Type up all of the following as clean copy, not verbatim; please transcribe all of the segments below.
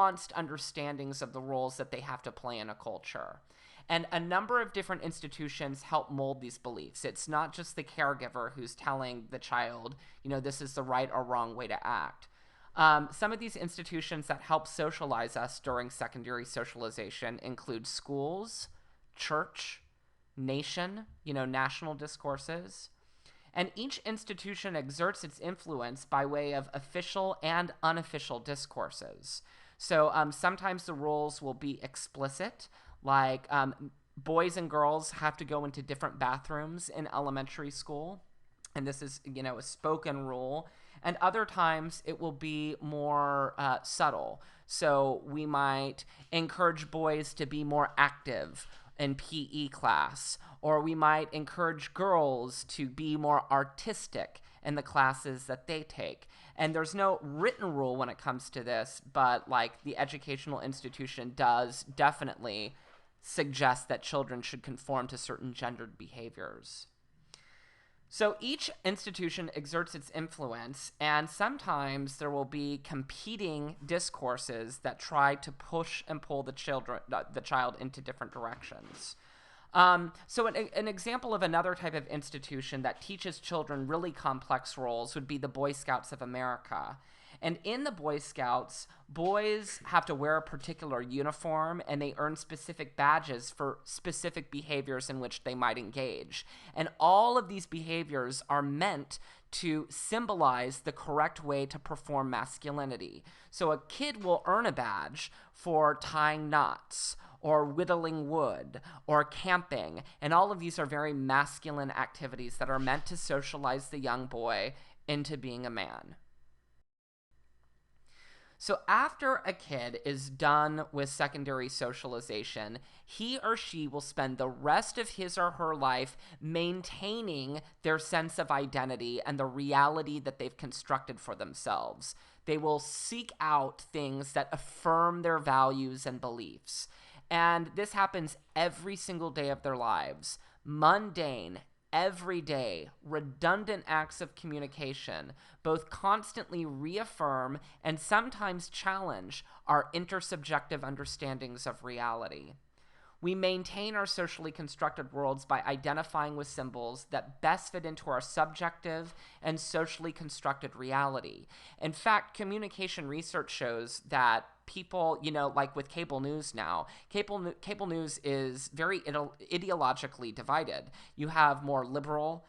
nuanced understandings of the roles that they have to play in a culture. And a number of different institutions help mold these beliefs. It's not just the caregiver who's telling the child, this is the right or wrong way to act. Some of these institutions that help socialize us during secondary socialization include schools, church, nation, national discourses. And each institution exerts its influence by way of official and unofficial discourses. So sometimes the rules will be explicit, like boys and girls have to go into different bathrooms in elementary school. And this is, a spoken rule. And other times it will be more subtle. So we might encourage boys to be more active in PE class, or we might encourage girls to be more artistic in the classes that they take. And there's no written rule when it comes to this, but like the educational institution does definitely suggest that children should conform to certain gendered behaviors. So each institution exerts its influence, and sometimes there will be competing discourses that try to push and pull the child into different directions. So an example of another type of institution that teaches children really complex roles would be the Boy Scouts of America. And in the Boy Scouts, boys have to wear a particular uniform and they earn specific badges for specific behaviors in which they might engage. And all of these behaviors are meant to symbolize the correct way to perform masculinity. So a kid will earn a badge for tying knots or whittling wood or camping. And all of these are very masculine activities that are meant to socialize the young boy into being a man. So after a kid is done with secondary socialization, he or she will spend the rest of his or her life maintaining their sense of identity and the reality that they've constructed for themselves. They will seek out things that affirm their values and beliefs. And this happens every single day of their lives. Mundane, everyday, redundant acts of communication both constantly reaffirm and sometimes challenge our intersubjective understandings of reality. We maintain our socially constructed worlds by identifying with symbols that best fit into our subjective and socially constructed reality. In fact, communication research shows that people, like with cable news now, cable news is very ideologically divided. You have more liberal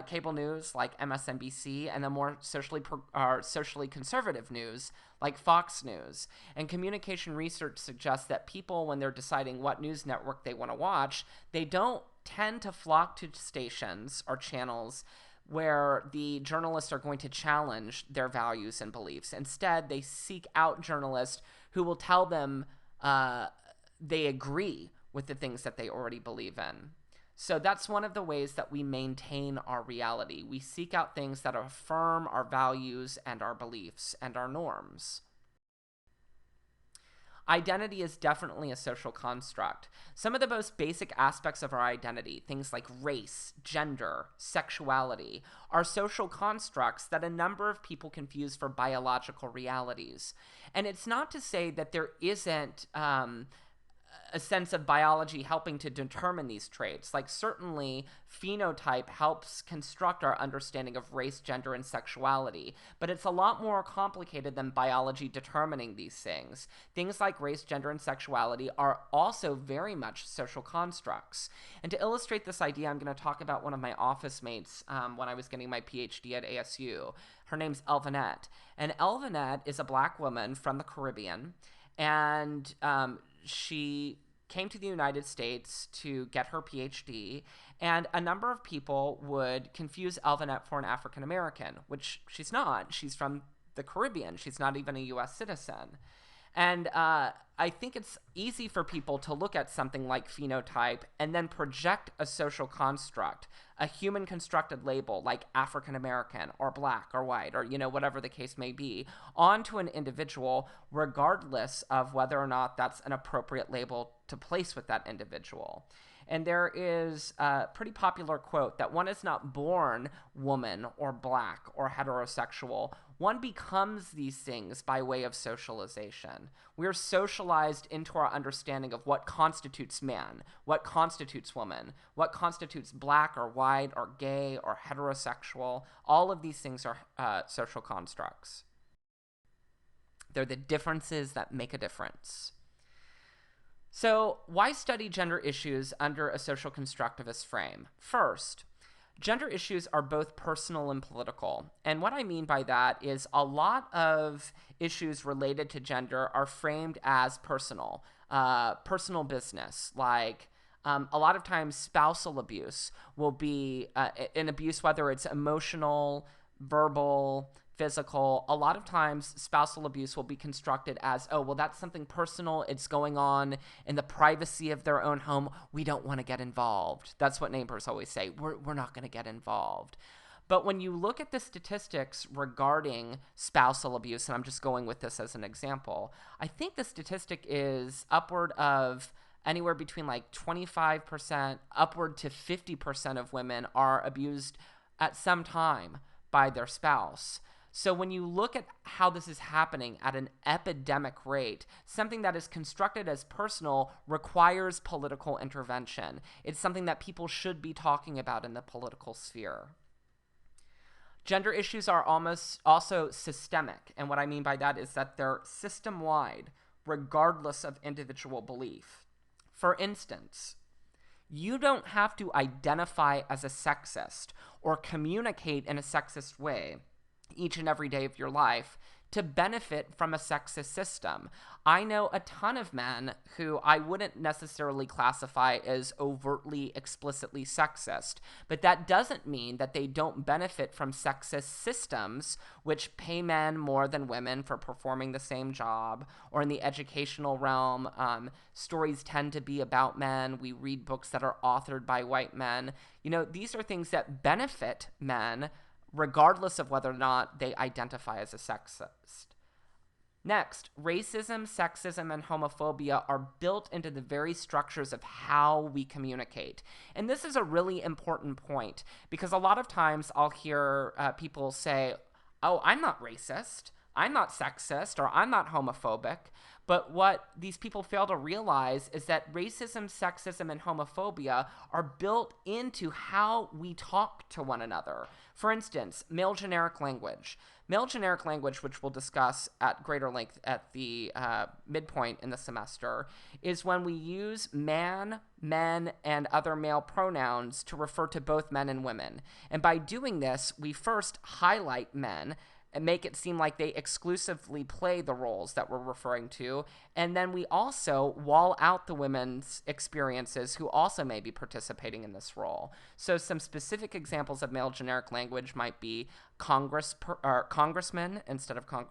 cable news like MSNBC, and then more socially conservative news like Fox News. And communication research suggests that people, when they're deciding what news network they want to watch, they don't tend to flock to stations or channels where the journalists are going to challenge their values and beliefs. Instead, they seek out journalists who will tell them they agree with the things that they already believe in. So that's one of the ways that we maintain our reality. We seek out things that affirm our values and our beliefs and our norms. Identity is definitely a social construct. Some of the most basic aspects of our identity, things like race, gender, sexuality, are social constructs that a number of people confuse for biological realities. And it's not to say that there isn't a sense of biology helping to determine these traits. Like certainly phenotype helps construct our understanding of race, gender, and sexuality, but it's a lot more complicated than biology determining these things. Things like race, gender, and sexuality are also very much social constructs. And to illustrate this idea, I'm going to talk about one of my office mates when I was getting my PhD at ASU. Her name's Elvanette. And Elvanette is a black woman from the Caribbean, and she came to the United States to get her PhD, and a number of people would confuse Elvanette for an African American, which she's not. She's from the Caribbean. She's not even a U.S. citizen. And I think it's easy for people to look at something like phenotype and then project a social construct, a human constructed label like African American or black or white or, whatever the case may be, onto an individual, regardless of whether or not that's an appropriate label to place with that individual. And there is a pretty popular quote that one is not born woman or black or heterosexual. One becomes these things by way of socialization. We're socialized into our understanding of what constitutes man, what constitutes woman, what constitutes black or white or gay or heterosexual. All of these things are social constructs. They're the differences that make a difference. So, why study gender issues under a social constructivist frame? First, gender issues are both personal and political. And what I mean by that is a lot of issues related to gender are framed as personal, personal business. Like a lot of times spousal abuse will be an abuse, whether it's emotional, verbal, physical. A lot of times spousal abuse will be constructed as, oh, well, that's something personal. It's going on in the privacy of their own home. We don't want to get involved. That's what neighbors always say. We're not going to get involved. But when you look at the statistics regarding spousal abuse, and I'm just going with this as an example, I think the statistic is upward of anywhere between like 25% upward to 50% of women are abused at some time by their spouse. So when you look at how this is happening at an epidemic rate, something that is constructed as personal requires political intervention. It's something that people should be talking about in the political sphere. Gender issues are almost also systemic, and what I mean by that is that they're system-wide, regardless of individual belief. For instance, you don't have to identify as a sexist or communicate in a sexist way each and every day of your life to benefit from a sexist system. I know a ton of men who I wouldn't necessarily classify as overtly, explicitly sexist, but that doesn't mean that they don't benefit from sexist systems which pay men more than women for performing the same job. Or in the educational realm, stories tend to be about men. We read books that are authored by white men. You know, these are things that benefit men regardless of whether or not they identify as a sexist. Next, racism, sexism, and homophobia are built into the very structures of how we communicate. And this is a really important point because a lot of times I'll hear people say, oh, I'm not racist, I'm not sexist, or I'm not homophobic. But what these people fail to realize is that racism, sexism, and homophobia are built into how we talk to one another. For instance, male generic language. Male generic language, which we'll discuss at greater length at the midpoint in the semester, is when we use man, men, and other male pronouns to refer to both men and women. And by doing this, we first highlight men and make it seem like they exclusively play the roles that we're referring to. And then we also wall out the women's experiences who also may be participating in this role. So some specific examples of male generic language might be congressman instead of congress.